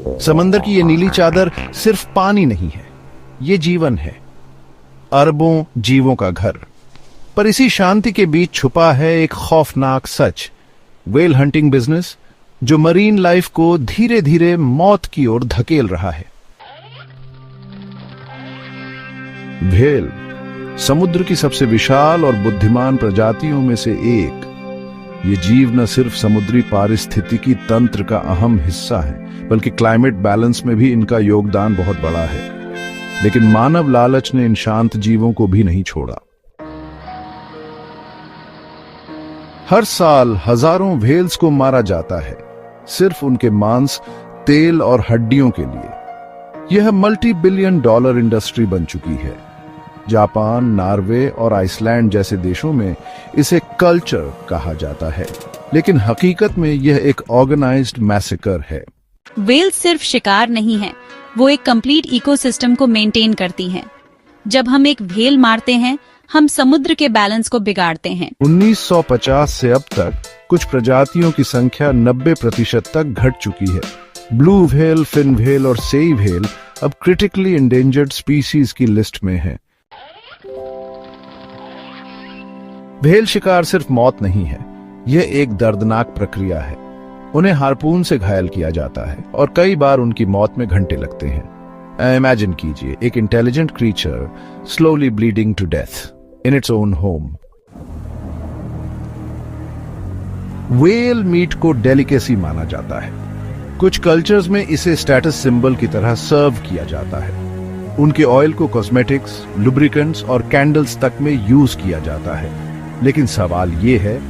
समंदर की ये नीली चादर सिर्फ पानी नहीं है, ये जीवन है, अरबों जीवों का घर। पर इसी शांति के बीच छुपा है एक खौफनाक सच, व्हेल हंटिंग बिजनेस जो मरीन लाइफ को धीरे धीरे मौत की ओर धकेल रहा है। व्हेल समुद्र की सबसे विशाल और बुद्धिमान प्रजातियों में से एक। ये जीव न सिर्फ समुद्री पारिस्थितिकी तंत्र का अहम हिस्सा है, बल्कि क्लाइमेट बैलेंस में भी इनका योगदान बहुत बड़ा है। लेकिन मानव लालच ने इन शांत जीवों को भी नहीं छोड़ा। हर साल हजारों व्हेल्स को मारा जाता है, सिर्फ उनके मांस, तेल और हड्डियों के लिए। यह मल्टी बिलियन डॉलर इंडस्ट्री बन चुकी है। जापान, नॉर्वे और आइसलैंड जैसे देशों में इसे कल्चर कहा जाता है, लेकिन हकीकत में यह एक ऑर्गेनाइज्ड मैसेकर है। व्हेल सिर्फ शिकार नहीं है, वो एक कंप्लीट इकोसिस्टम को मेंटेन करती हैं। जब हम एक व्हेल मारते हैं, हम समुद्र के बैलेंस को बिगाड़ते हैं। 1950 से अब तक कुछ प्रजातियों की संख्या 90% तक घट चुकी है। ब्लू व्हेल, फिन व्हेल और सेई व्हेल अब क्रिटिकली एंडेंजर्ड स्पीसीज की लिस्ट में है। व्हेल शिकार सिर्फ मौत नहीं है, यह एक दर्दनाक प्रक्रिया है। उन्हें हार्पून से घायल किया जाता है और कई बार उनकी मौत में घंटे लगते हैं। इमेजिन कीजिए एक intelligent creature slowly bleeding to death in its own home. Whale meat को डेलिकेसी माना जाता है। कुछ कल्चर्स में इसे स्टेटस सिंबल की तरह सर्व किया जाता है। उनके ऑयल को कॉस्मेटिक्स, लुब्रिकेंट्स और कैंडल्स तक में यूज किया जाता है। लेकिन सवाल यह है,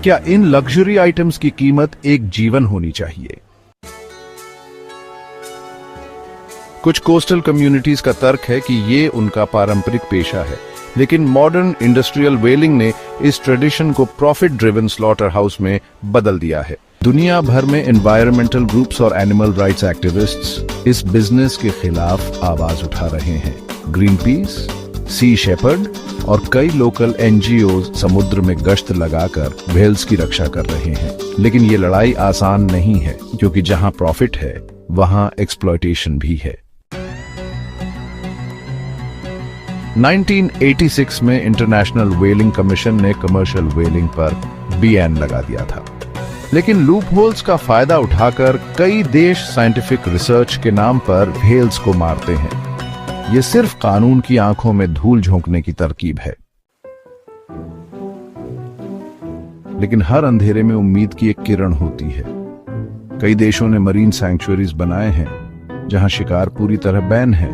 क्या इन लग्जरी आइटम्स की कीमत एक जीवन होनी चाहिए? कुछ कोस्टल कम्युनिटीज का तर्क है कि ये उनका पारंपरिक पेशा है, लेकिन मॉडर्न इंडस्ट्रियल व्हेलिंग ने इस ट्रेडिशन को प्रॉफिट ड्रिवन स्लॉटर हाउस में बदल दिया है। दुनिया भर में एनवायरमेंटल ग्रुप्स और एनिमल राइट्स एक्टिविस्ट्स इस बिजनेस के खिलाफ आवाज उठा रहे हैं। ग्रीन पीस, सी शेपर्ड और कई लोकल एनजीओ समुद्र में गश्त लगाकर व्हेल्स की रक्षा कर रहे हैं। लेकिन ये लड़ाई आसान नहीं है, क्योंकि जहां प्रॉफिट है वहां एक्सप्लॉयटेशन भी है। 1986 में इंटरनेशनल व्हेलिंग कमीशन ने कमर्शियल व्हेलिंग पर बैन लगा दिया था। लेकिन लूपहोल्स का फायदा उठाकर कई देश साइंटिफिक रिसर्च के नाम पर व्हेल्स को मारते हैं। ये सिर्फ कानून की आंखों में धूल झोंकने की तरकीब है। लेकिन हर अंधेरे में उम्मीद की एक किरण होती है। कई देशों ने मरीन सैंक्चुअरीज बनाए हैं जहां शिकार पूरी तरह बैन है।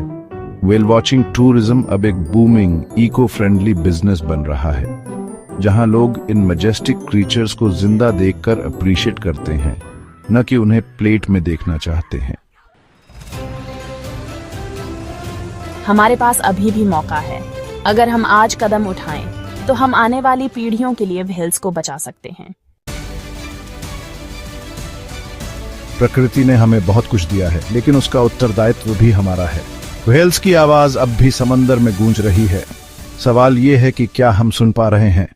व्हेल वॉचिंग टूरिज्म अब एक बूमिंग इको फ्रेंडली बिजनेस बन रहा है, जहां लोग इन मैजेस्टिक क्रीचर्स को जिंदा देखकर अप्रिशिएट करते हैं, न कि उन्हें प्लेट में देखना चाहते हैं। हमारे पास अभी भी मौका है। अगर हम आज कदम उठाएं, तो हम आने वाली पीढ़ियों के लिए व्हेल्स को बचा सकते हैं। प्रकृति ने हमें बहुत कुछ दिया है, लेकिन उसका उत्तरदायित्व भी हमारा है। व्हेल्स की आवाज अब भी समंदर में गूंज रही है। सवाल यह है कि क्या हम सुन पा रहे हैं?